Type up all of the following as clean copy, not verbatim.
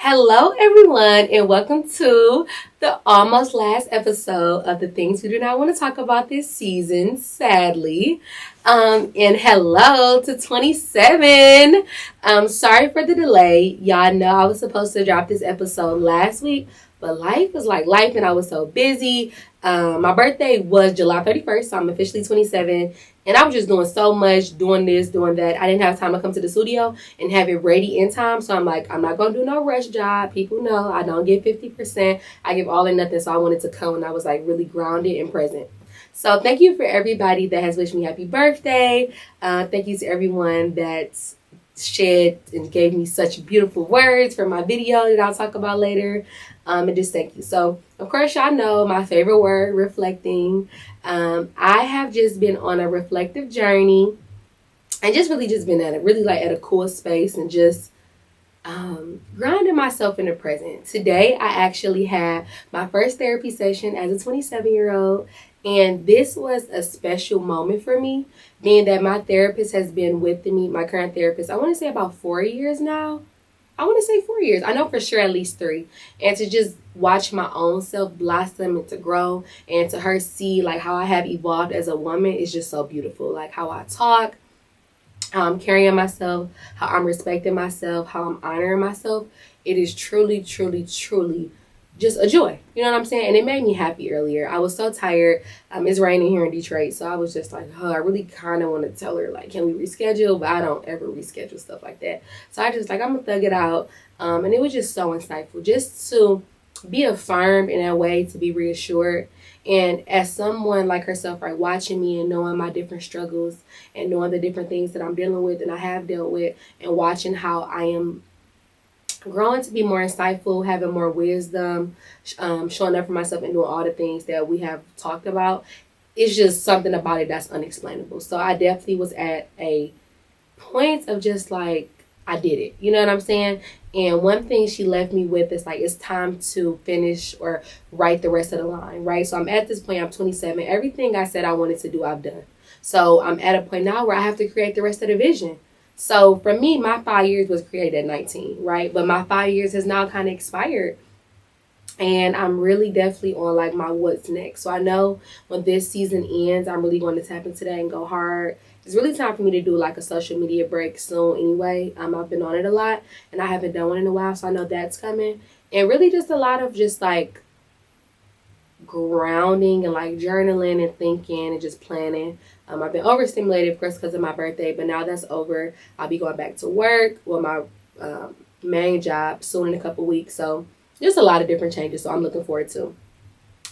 Hello, everyone, and welcome to the almost last episode of the things we do not want to talk about this season, sadly. And hello to 27. Sorry for the delay. Y'all know I was supposed to drop this episode last week, but life was like life, and I was so busy. My birthday was July 31st, so I'm officially 27. And I was just doing so much, doing this, doing that. I didn't have time to come to the studio and have it ready in time. So I'm like, I'm not going to do no rush job. People know I don't give 50%. I give all or nothing. So I wanted to come and I was like really grounded and present. So thank you for everybody that has wished me happy birthday. Thank you to everyone that's shared and gave me such beautiful words for my video that I'll talk about later. And just thank you. So, of course, y'all know my favorite word, reflecting. I have just been on a reflective journey and just really just been at a really like at a cool space and just grounding myself in the present. Today, I actually had my first therapy session as a 27-year-old. And this was a special moment for me, being that my therapist has been with me, my current therapist, I want to say about 4 years now. I want to say 4 years. I know for sure at least 3. And to just watch my own self blossom and to grow and to her see like how I have evolved as a woman is just so beautiful. Like how I talk, how I'm carrying myself, how I'm respecting myself, how I'm honoring myself. It is truly, truly, truly just a joy. You know what I'm saying? And it made me happy earlier. I was so tired. It's raining here in Detroit. So I was just like, I really kind of want to tell her, like, can we reschedule? But I don't ever reschedule stuff like that. So I just like, I'm going to thug it out. And it was just so insightful just to be affirmed in a way, to be reassured. And as someone like herself, right, watching me and knowing my different struggles and knowing the different things that I'm dealing with and I have dealt with and watching how I am growing to be more insightful, having more wisdom, showing up for myself and doing all the things that we have talked about. It's just something about it that's unexplainable. So I definitely was at a point of just like, I did it. You know what I'm saying? And one thing she left me with is like, it's time to finish or write the rest of the line, right? So I'm at this point, I'm 27. Everything I said I wanted to do, I've done. So I'm at a point now where I have to create the rest of the vision. So for me, my 5 years was created at 19, right? But my 5 years has now kind of expired. And I'm really definitely on like my what's next. So I know when this season ends, I'm really going to tap into that and go hard. It's really time for me to do like a social media break soon anyway. I've been on it a lot and I haven't done one in a while. So I know that's coming. And really just a lot of just like grounding and like journaling and thinking and just planning. I've been overstimulated, of course, because of my birthday, but now that's over. I'll be going back to work with my main job soon in a couple weeks. So there's a lot of different changes, so I'm looking forward to.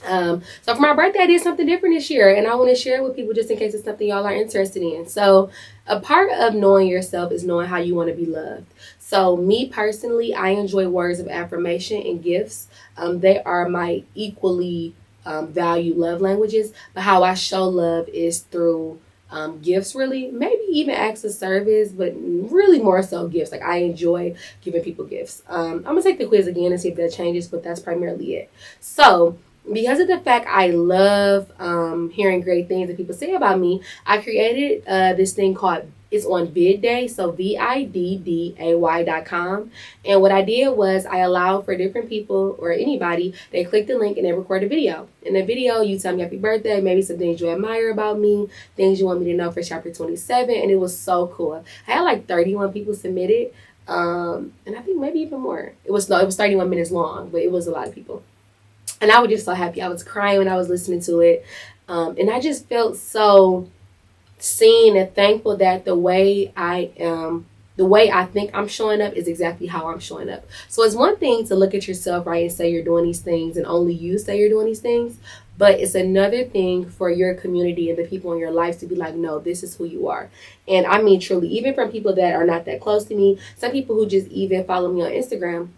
So for my birthday, I did something different this year, and I want to share it with people just in case it's something y'all are interested in. So a part of knowing yourself is knowing how you want to be loved. So me personally, I enjoy words of affirmation and gifts. They are my equally valued love languages, but how I show love is through gifts, really, maybe even acts of service, but really more so gifts. Like I enjoy giving people gifts. I'm gonna take the quiz again and see if that changes, but that's primarily it. So because of the fact I love hearing great things that people say about me, I created this thing called, it's on Bid Day, so VIDDAY.com. And what I did was I allowed for different people or anybody, they click the link and they record a video. In the video, you tell me happy birthday, maybe some things you admire about me, things you want me to know for chapter 27, and it was so cool. I had like 31 people submitted, and I think maybe even more. It was 31 minutes long, but it was a lot of people. And I was just so happy. I was crying when I was listening to it. And I just felt so seen and thankful that the way I think I'm showing up is exactly how I'm showing up. So it's one thing to look at yourself, right, and say you're doing these things and only you say you're doing these things. But it's another thing for your community and the people in your life to be like, no, this is who you are. And I mean, truly, even from people that are not that close to me, some people who just even follow me on Instagram,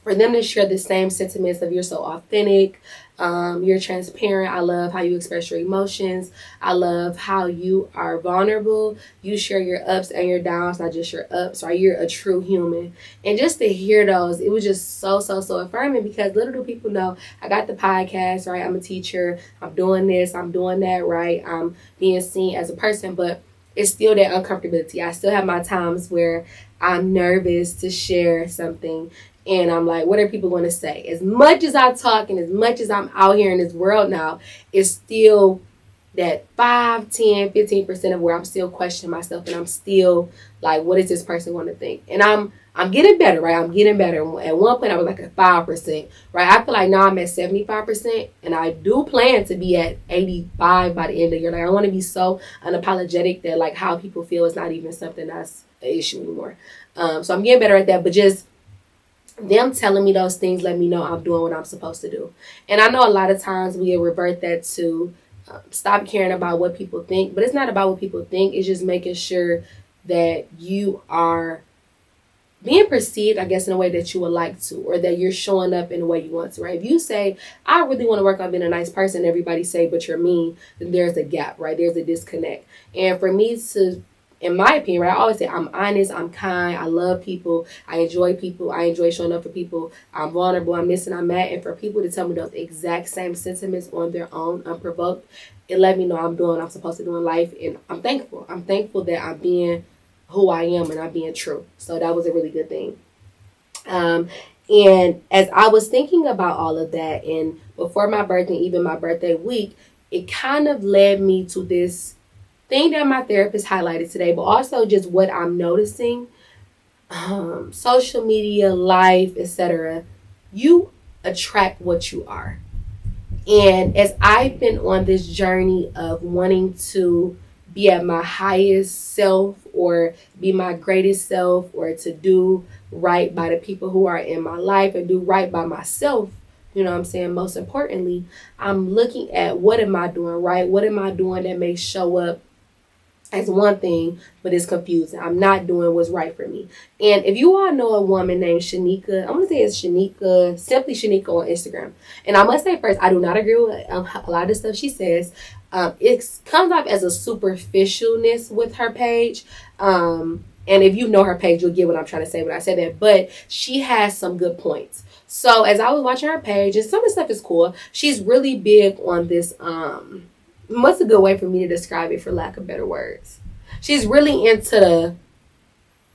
for them to share the same sentiments of you're so authentic, you're transparent. I love how you express your emotions. I love how you are vulnerable. You share your ups and your downs, not just your ups, right? You're a true human. And just to hear those, it was just so affirming, because little do people know I got the podcast, right? I'm a teacher. I'm doing this. I'm doing that, right? I'm being seen as a person. But it's still that uncomfortability. I still have my times where I'm nervous to share something. And I'm like, what are people going to say? As much as I talk and as much as I'm out here in this world now, it's still that 5, 10, 15% of where I'm still questioning myself, and I'm still like, what is this person going to think? And I'm getting better, right? I'm getting better. At one point, I was like at 5%, right? I feel like now I'm at 75%, and I do plan to be at 85 by the end of the year. Like, I want to be so unapologetic that like how people feel is not even something that's an issue anymore. So I'm getting better at that, but just them telling me those things let me know I'm doing what I'm supposed to do. And I know a lot of times we revert that to stop caring about what people think, but it's not about what people think. It's just making sure that you are being perceived, I guess, in a way that you would like to, or that you're showing up in the way you want to, right? If you say, I really want to work on being a nice person, everybody say, but you're mean, then there's a gap, right? There's a disconnect. And for me to, in my opinion, right, I always say I'm honest, I'm kind, I love people, I enjoy showing up for people, I'm vulnerable, I'm this and I'm that. And for people to tell me those exact same sentiments on their own, unprovoked, it let me know I'm doing what I'm supposed to do in life. And I'm thankful. I'm thankful that I'm being who I am and I'm being true. So that was a really good thing. And as I was thinking about all of that, and before my birthday, even my birthday week, it kind of led me to this thing that my therapist highlighted today, but also just what I'm noticing, social media, life, etc. You attract what you are. And as I've been on this journey of wanting to be at my highest self or be my greatest self or to do right by the people who are in my life and do right by myself, you know what I'm saying? Most importantly, I'm looking at what am I doing right? What am I doing that may show up as one thing, but it's confusing. I'm not doing what's right for me. And if you all know a woman named Shanika, I'm going to say it's Shanika, simply Shanika on Instagram. And I must say first, I do not agree with a lot of the stuff she says. It comes off as a superficialness with her page. And if you know her page, you'll get what I'm trying to say when I say that. But she has some good points. So as I was watching her page, and some of the stuff is cool, she's really big on this, what's a good way for me to describe it for lack of better words? She's really into the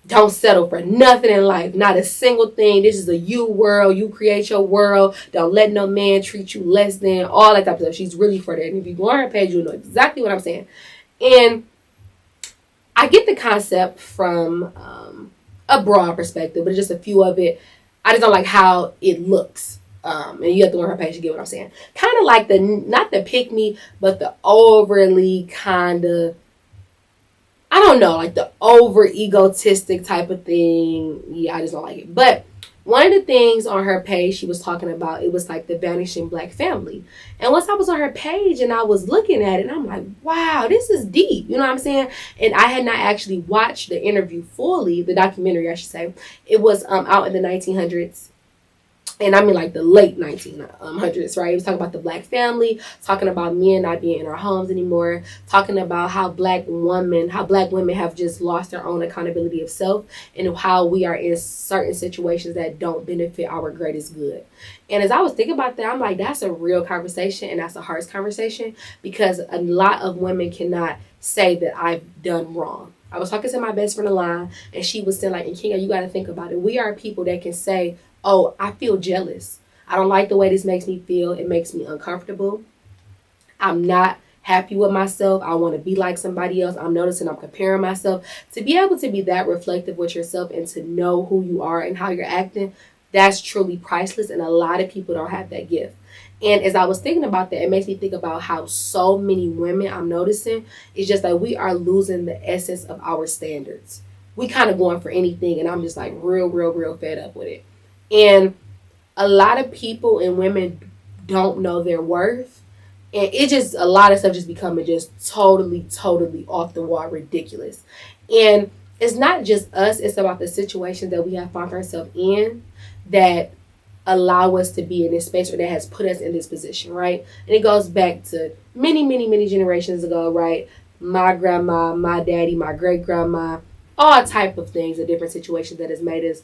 don't settle for nothing in life, not a single thing. This is a you world. You create your world. Don't let no man treat you less than, all that type of stuff. She's really for that. And if you go on her page, you'll know exactly what I'm saying. And I get the concept from a broad perspective, but just a few of it. I just don't like how it looks. And you have to go on her page to get what I'm saying. Kind of like not the pick me, but the overly kind of, I don't know, like the over egotistic type of thing. Yeah, I just don't like it. But one of the things on her page she was talking about, it was like the Vanishing Black Family. And once I was on her page and I was looking at it, and I'm like, wow, this is deep. You know what I'm saying? And I had not actually watched the interview fully, the documentary, I should say. It was out in the 1900s. And I mean like the late 1900s, right? He was talking about the black family, talking about men not being in our homes anymore, talking about how black women have just lost their own accountability of self, and how we are in certain situations that don't benefit our greatest good. And as I was thinking about that, I'm like, that's a real conversation, and that's a hard conversation, because a lot of women cannot say that I've done wrong. I was talking to my best friend Alana, and she was saying, like, and Kinga, you got to think about it. We are people that can say, oh, I feel jealous. I don't like the way this makes me feel. It makes me uncomfortable. I'm not happy with myself. I want to be like somebody else. I'm noticing I'm comparing myself. To be able to be that reflective with yourself and to know who you are and how you're acting, that's truly priceless. And a lot of people don't have that gift. And as I was thinking about that, it makes me think about how so many women I'm noticing, it's just like we are losing the essence of our standards. We kind of going for anything. And I'm just like real fed up with it. And a lot of people and women don't know their worth. And it just, a lot of stuff just becoming just totally off the wall ridiculous. And it's not just us. It's about the situations that we have found ourselves in that allow us to be in this space, or that has put us in this position, right? And it goes back to many generations ago, right? My grandma, my daddy, my great grandma, all type of things, the different situations that has made us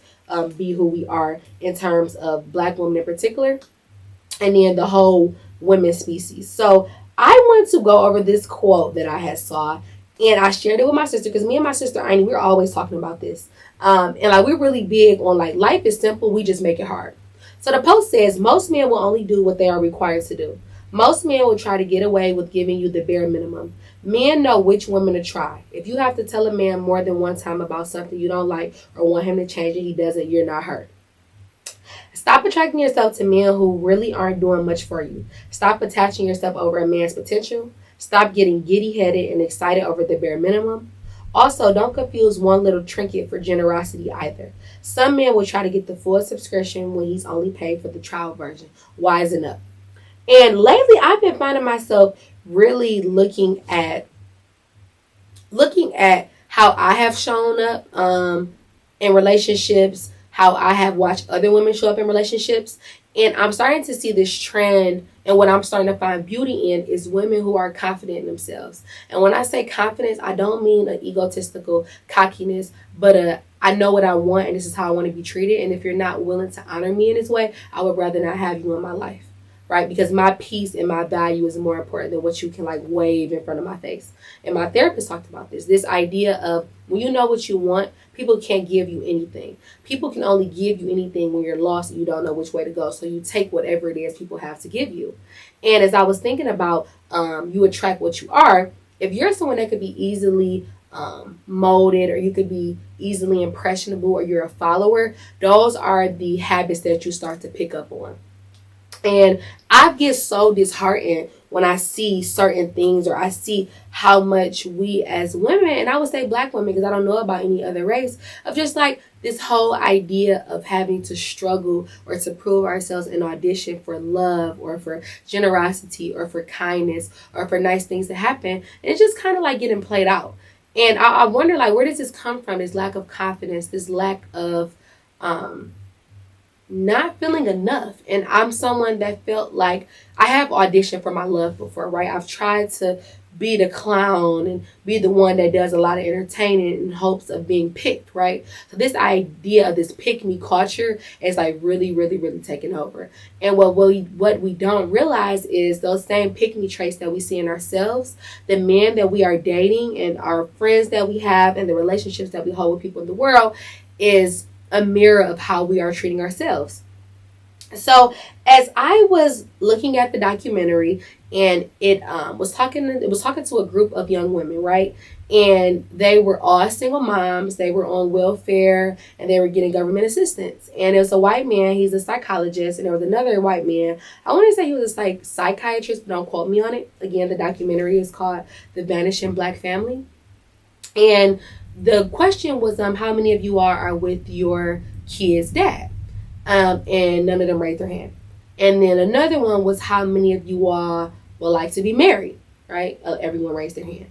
be who we are in terms of black women in particular, and then the whole women species. So I want to go over this quote that I had saw, And I shared it with my sister, because me and my sister Aini, we're always talking about this. And like, we're really big on like, life is simple, we just make it hard. So the post says, most men will only do what they are required to do. Most men will try to get away with giving you the bare minimum. Men know which women to try. If you have to tell a man more than one time about something you don't like or want him to change and he doesn't, you're not hurt. Stop attracting yourself to men who really aren't doing much for you. Stop attaching yourself over a man's potential. Stop getting giddy-headed and excited over the bare minimum. Also, don't confuse one little trinket for generosity either. Some men will try to get the full subscription when he's only paid for the trial version. Wisen up. And lately, I've been finding myself really looking at how I have shown up in relationships, how I have watched other women show up in relationships. And I'm starting to see this trend, and what I'm starting to find beauty in is women who are confident in themselves. And when I say confidence, I don't mean an egotistical cockiness, but I know what I want and this is how I want to be treated. And if you're not willing to honor me in this way, I would rather not have you in my life. Right? Because my peace and my value is more important than what you can like wave in front of my face. And my therapist talked about this idea of when you know what you want, people can't give you anything. People can only give you anything when you're lost and you don't know which way to go. So you take whatever it is people have to give you. And as I was thinking about you attract what you are, if you're someone that could be easily molded, or you could be easily impressionable, or you're a follower, those are the habits that you start to pick up on. And I get so disheartened when I see certain things, or I see how much we as women, and I would say Black women because I don't know about any other race, of just like this whole idea of having to struggle or to prove ourselves in audition for love or for generosity or for kindness or for nice things to happen. And it's just kind of like getting played out. And I wonder, like, where does this come from? This lack of confidence, this lack of not feeling enough. And I'm someone that felt like I have auditioned for my love before, right? I've tried to be the clown and be the one that does a lot of entertaining in hopes of being picked, right? So this idea of this pick me culture is like really, really, really taking over. And what we don't realize is those same pick me traits that we see in ourselves, the men that we are dating and our friends that we have and the relationships that we hold with people in the world is a mirror of how we are treating ourselves. So as I was looking at the documentary, and it was talking to a group of young women, right? And they were all single moms, they were on welfare, and they were getting government assistance. And it was a white man, he's a psychologist, and there was another white man. I want to say he was a psychiatrist, but don't quote me on it. Again, the documentary is called The Vanishing Black Family. And the question was, how many of you are with your kid's dad? And none of them raised their hand. And then another one was, how many of you all would like to be married? Right? Everyone raised their hand.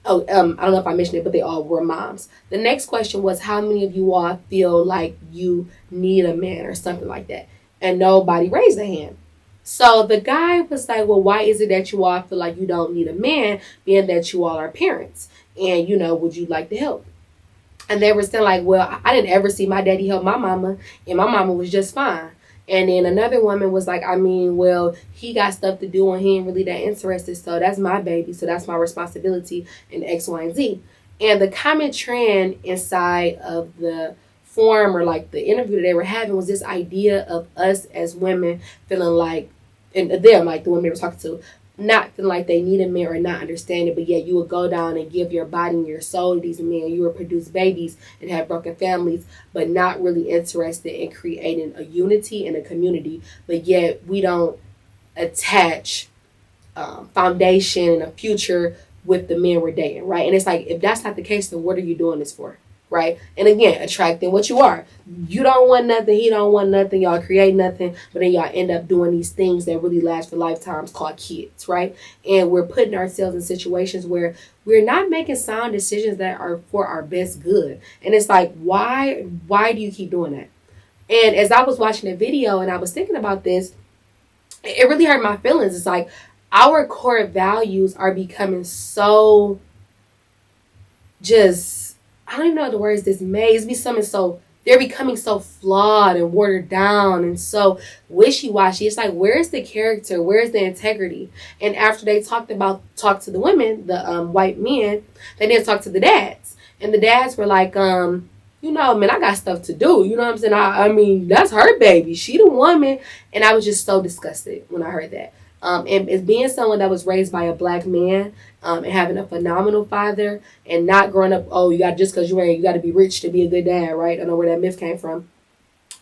I don't know if I mentioned it, but they all were moms. The next question was, how many of you all feel like you need a man or something like that? And nobody raised their hand. So the guy was like, well, why is it that you all feel like you don't need a man, being that you all are parents? And, would you like to help? And they were still like, well, I didn't ever see my daddy help my mama, and my mama was just fine. And then another woman was like, well, he got stuff to do and he ain't really that interested, so that's my baby, so that's my responsibility in X, Y, and Z. And the common trend inside of the forum, or like the interview that they were having, was this idea of us as women feeling like, and them, like the women they were talking to, not feeling like they need a man or not understanding, but yet you would go down and give your body and your soul to these men. You would produce babies and have broken families, but not really interested in creating a unity and a community. But yet we don't attach foundation and a future with the men we're dating, right? And it's like, if that's not the case, then what are you doing this for? Right? And again, attracting what you are. You don't want nothing, he don't want nothing, y'all create nothing, but then y'all end up doing these things that really last for lifetimes called kids, right? And we're putting ourselves in situations where we're not making sound decisions that are for our best good. And it's like, why do you keep doing that? And as I was watching the video and I was thinking about this, it really hurt my feelings. It's like our core values are becoming so just, I don't even know the words, dismay. It's be something so they're becoming so flawed and watered down and so wishy-washy. It's like, where's the character? Where's the integrity? And after they talked to the women, the white men, they didn't talk to the dads. And the dads were like, man, I got stuff to do. You know what I'm saying? I mean, that's her baby. She the woman. And I was just so disgusted when I heard that. And as being someone that was raised by a black man, and having a phenomenal father, and not growing up, you got, just because you got to be rich to be a good dad, right? I don't know where that myth came from.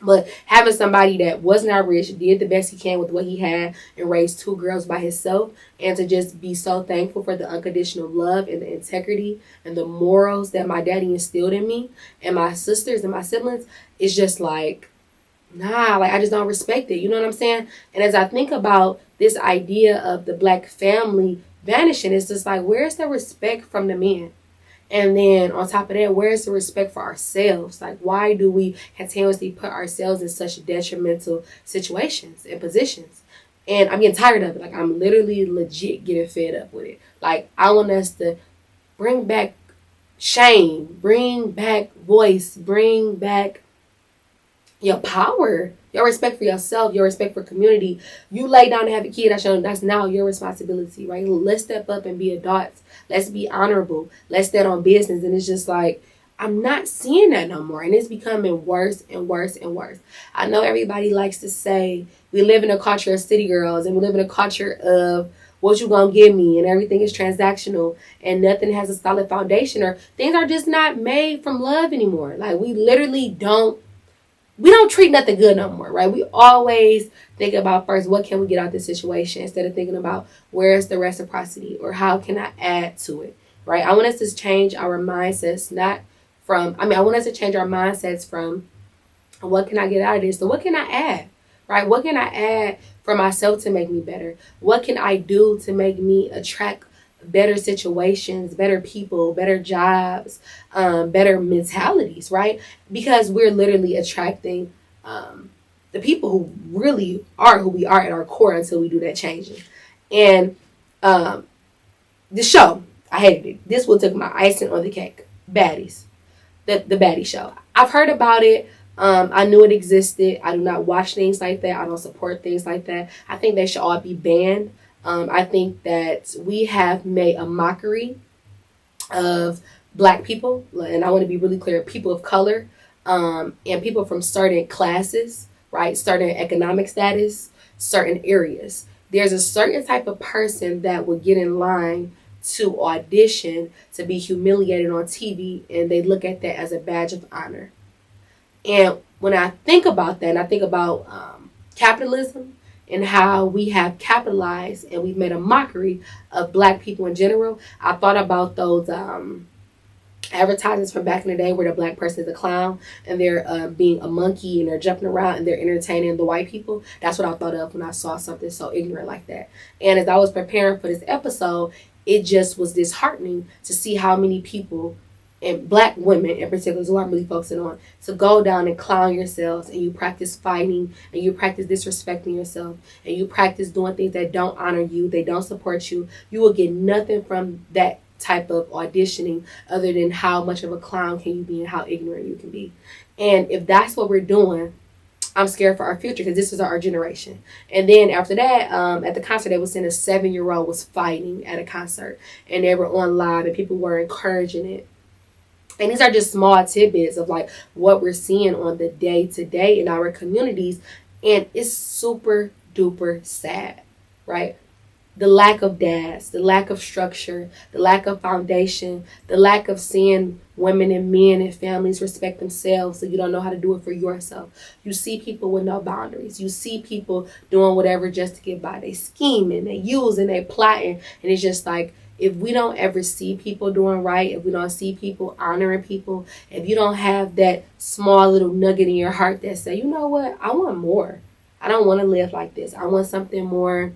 But having somebody that was not rich, did the best he can with what he had, and raised 2 girls by himself, and to just be so thankful for the unconditional love and the integrity and the morals that my daddy instilled in me and my sisters and my siblings, is just like, nah, like I just don't respect it. You know what I'm saying? And as I think about this idea of the black family vanishing, it's just like, where's the respect from the men? And then on top of that, where's the respect for ourselves? Like, why do we continuously put ourselves in such detrimental situations and positions? And I'm getting tired of it. Like, I'm literally legit getting fed up with it. Like, I want us to bring back shame, bring back voice, bring back your power, your respect for yourself, your respect for community. You lay down to have a kid, that's now your responsibility, right? Let's step up and be adults. Let's be honorable. Let's stand on business. And it's just like, I'm not seeing that no more. And it's becoming worse and worse and worse. I know everybody likes to say we live in a culture of city girls, and we live in a culture of what you gonna give me, and everything is transactional, and nothing has a solid foundation, or things are just not made from love anymore. Like, we literally don't treat nothing good no more, right? We always think about first, what can we get out of this situation, instead of thinking about where's the reciprocity, or how can I add to it, right? I want us to change our mindsets, I want us to change our mindsets from what can I get out of this to what can I add, right? What can I add for myself to make me better? What can I do to make me attract better situations, better people, better jobs, better mentalities, right? Because we're literally attracting the people who really are who we are at our core until we do that changing. And the show, I hated it. This one took my icing on the cake. Baddies. The Baddie Show. I've heard about it. I knew it existed. I do not watch things like that. I don't support things like that. I think they should all be banned. I think that we have made a mockery of black people, and I want to be really clear, people of color, and people from certain classes, right? Certain economic status, certain areas. There's a certain type of person that will get in line to audition to be humiliated on TV, and they look at that as a badge of honor. And when I think about that, and I think about capitalism, and how we have capitalized and we've made a mockery of black people in general, I thought about those advertisements from back in the day where the black person is a clown and they're being a monkey and they're jumping around and they're entertaining the white people. That's what I thought of when I saw something so ignorant like that. And as I was preparing for this episode, it just was disheartening to see how many people, and black women in particular, is who I'm really focusing on, to go down and clown yourselves, and you practice fighting, and you practice disrespecting yourself, and you practice doing things that don't honor you, they don't support you. You will get nothing from that type of auditioning other than how much of a clown can you be and how ignorant you can be. And if that's what we're doing, I'm scared for our future, because this is our generation. And then after that, at the concert, they were saying a 7-year-old was fighting at a concert, and they were on live, and people were encouraging it. And these are just small tidbits of like what we're seeing on the day to day in our communities. And it's super duper sad, right? The lack of dads, the lack of structure, the lack of foundation, the lack of seeing women and men and families respect themselves, so you don't know how to do it for yourself. You see people with no boundaries. You see people doing whatever just to get by. They scheming, they using, they plotting. And it's just like, if we don't ever see people doing right, if we don't see people honoring people, if you don't have that small little nugget in your heart that say, you know what, I want more. I don't want to live like this. I want something more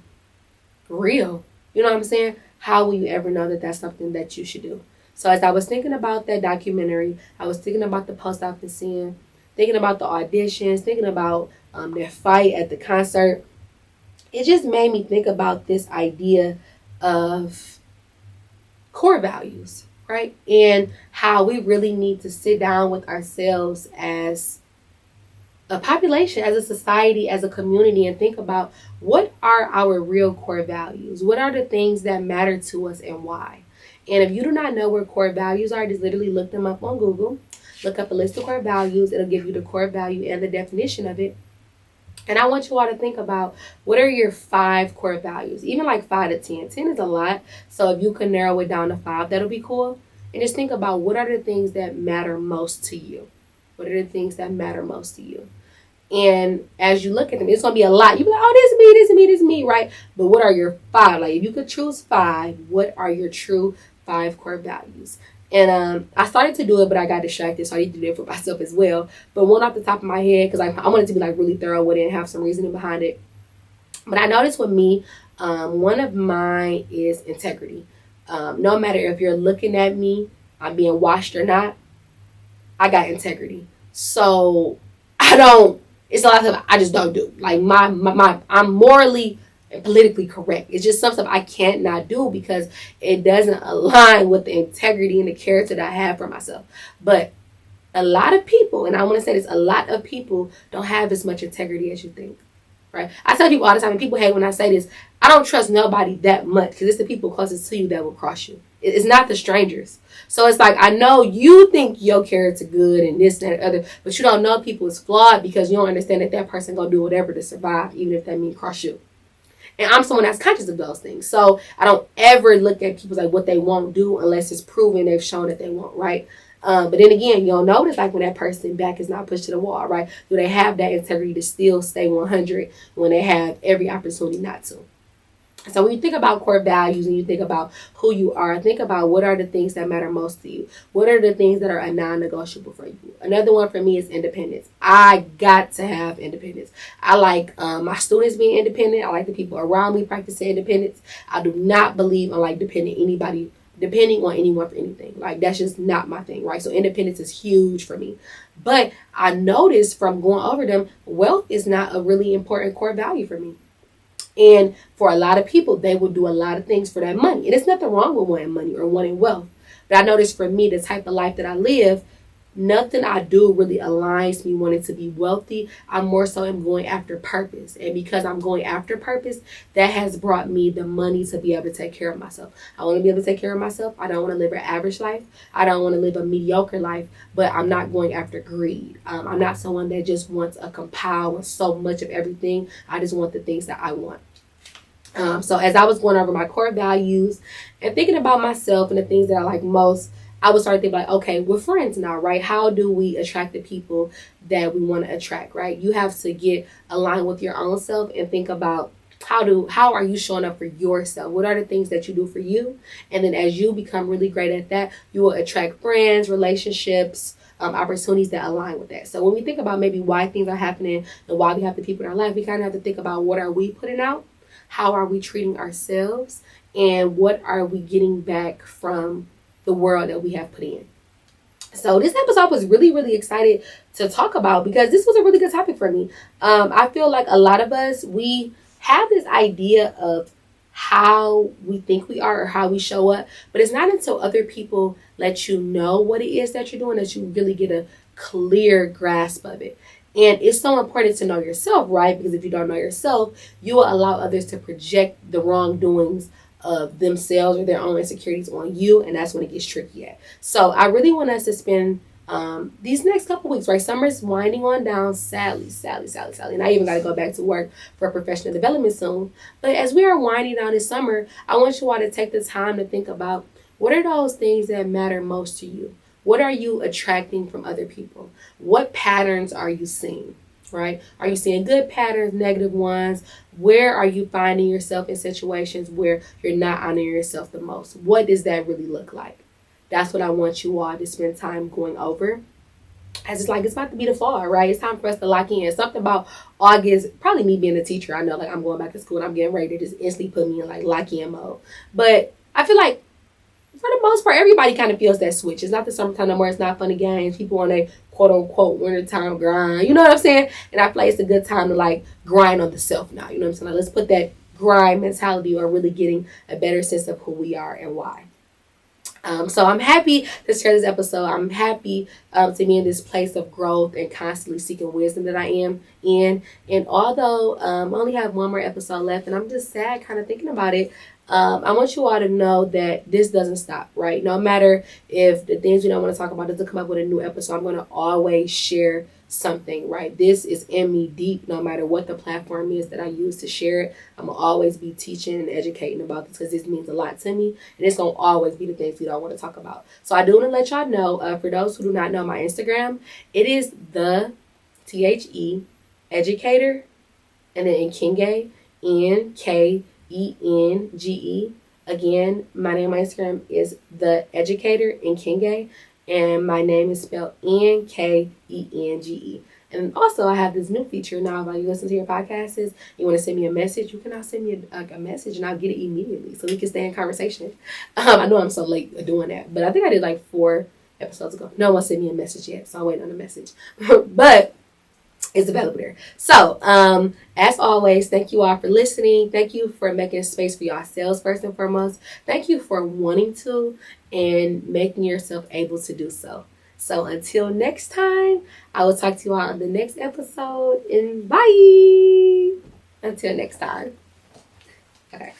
real. You know what I'm saying? How will you ever know that that's something that you should do? So as I was thinking about that documentary, I was thinking about the post I've been seeing, thinking about the auditions, thinking about their fight at the concert. It just made me think about this idea of core values, right? And how we really need to sit down with ourselves as a population, as a society, as a community, and think about what are our real core values? What are the things that matter to us and why? And if you do not know what core values are, just literally look them up on Google. Look up a list of core values. It'll give you the core value and the definition of it. And I want you all to think about what are your 5 core values, even like 5 to 10. 10 is a lot. So if you can narrow it down to 5, that'll be cool. And just think about what are the things that matter most to you. What are the things that matter most to you? And as you look at them, it's going to be a lot. You'll be like, oh, this is me, right? But what are your 5? Like if you could choose 5, what are your true 5 core values? And I started to do it, but I got distracted, so I need to do it for myself as well. But one off the top of my head, because I wanted to be like really thorough with it and have some reasoning behind it. But I noticed with me, one of mine is integrity. No matter if you're looking at me, I'm being watched or not, I got integrity. So it's a lot of stuff I just don't do. Like I'm morally and politically correct. It's just some stuff I can't not do because it doesn't align with the integrity and the character that I have for myself. But a lot of people, and I want to say this, a lot of people don't have as much integrity as you think, right? I tell people all the time, and people hate when I say this, I don't trust nobody that much because it's the people closest to you that will cross you. It's not the strangers. So it's like, I know you think your character good and this and that and other, but you don't know people is flawed because you don't understand that person gonna do whatever to survive, even if that means cross you. And I'm someone that's conscious of those things. So I don't ever look at people like what they won't do unless it's proven they've shown that they won't, right? But then again, you'll notice like when that person back is not pushed to the wall, right? Do they have that integrity to still stay 100 when they have every opportunity not to? So when you think about core values and you think about who you are, think about what are the things that matter most to you. What are the things that are a non-negotiable for you? Another one for me is independence. I got to have independence. I like my students being independent. I like the people around me practicing independence. I do not believe in like depending on anyone for anything. Like that's just not my thing, right? So independence is huge for me. But I noticed from going over them, wealth is not a really important core value for me. And for a lot of people, they will do a lot of things for that money. And there's nothing wrong with wanting money or wanting wealth. But I noticed for me, the type of life that I live, nothing I do really aligns me wanting to be wealthy. I more so am going after purpose. And because I'm going after purpose, that has brought me the money to be able to take care of myself. I want to be able to take care of myself. I don't want to live an average life. I don't want to live a mediocre life, but I'm not going after greed. I'm not someone that just wants a compile with so much of everything. I just want the things that I want. So as I was going over my core values and thinking about myself and the things that I like most, I would start thinking like, okay, we're friends now, right? How do we attract the people that we want to attract, right? You have to get aligned with your own self and think about how are you showing up for yourself? What are the things that you do for you? And then as you become really great at that, you will attract friends, relationships, opportunities that align with that. So when we think about maybe why things are happening and why we have the people in our life, we kind of have to think about what are we putting out? How are we treating ourselves? And what are we getting back from the world that we have put in? So this episode was really, really excited to talk about because this was a really good topic for me. I feel like a lot of us, we have this idea of how we think we are or how we show up, but it's not until other people let you know what it is that you're doing that you really get a clear grasp of it. And it's so important to know yourself, right? Because if you don't know yourself, you will allow others to project the wrongdoings of themselves or their own insecurities on you. And that's when it gets tricky at. So I really want us to spend these next couple weeks, right? Summer's winding on down, sadly. And I even got to go back to work for professional development soon. But as we are winding down this summer, I want you all to take the time to think about what are those things that matter most to you? What are you attracting from other people? What patterns are you seeing, right? Are you seeing good patterns, negative ones? Where are you finding yourself in situations where you're not honoring yourself the most? What does that really look like? That's what I want you all to spend time going over. As it's like, it's about to be the fall, right? It's time for us to lock in. Something about August, probably me being a teacher, I know like I'm going back to school and I'm getting ready to just instantly put me in like lock in mode. But I feel like for the most part, everybody kind of feels that switch. It's not the summertime no more. It's not funny games. People on a quote-unquote wintertime grind. You know what I'm saying? And I feel like it's a good time to, like, grind on the self now. You know what I'm saying? Like, let's put that grind mentality on really getting a better sense of who we are and why. So I'm happy to share this episode. I'm happy to be in this place of growth and constantly seeking wisdom that I am in. And although I only have one more episode left, and I'm just sad kind of thinking about it, I want you all to know that this doesn't stop, right? No matter if the things we don't want to talk about doesn't come up with a new episode, I'm going to always share something, right? This is in me deep, no matter what the platform is that I use to share it. I'm going to always be teaching and educating about this because this means a lot to me. And it's going to always be the things we don't want to talk about. So I do want to let y'all know, for those who do not know my Instagram, it is the THE educator, and then Nkenge, Nkenge. Again, my name on Instagram is the educator Nkenge, and my name is spelled Nkenge. And also, I have this new feature now. While you listen to your podcast, is you want to send me a message, you can now send me a message, and I'll get it immediately, so we can stay in conversation. I know I'm so late doing that, but I think I did like 4 episodes ago. No one sent me a message yet, so I'm waiting on the message. But it's available there. So, as always, thank you all for listening. Thank you for making space for yourselves first and foremost. Thank you for wanting to and making yourself able to do so. So until next time, I will talk to you all on the next episode, and bye. Until next time. Okay.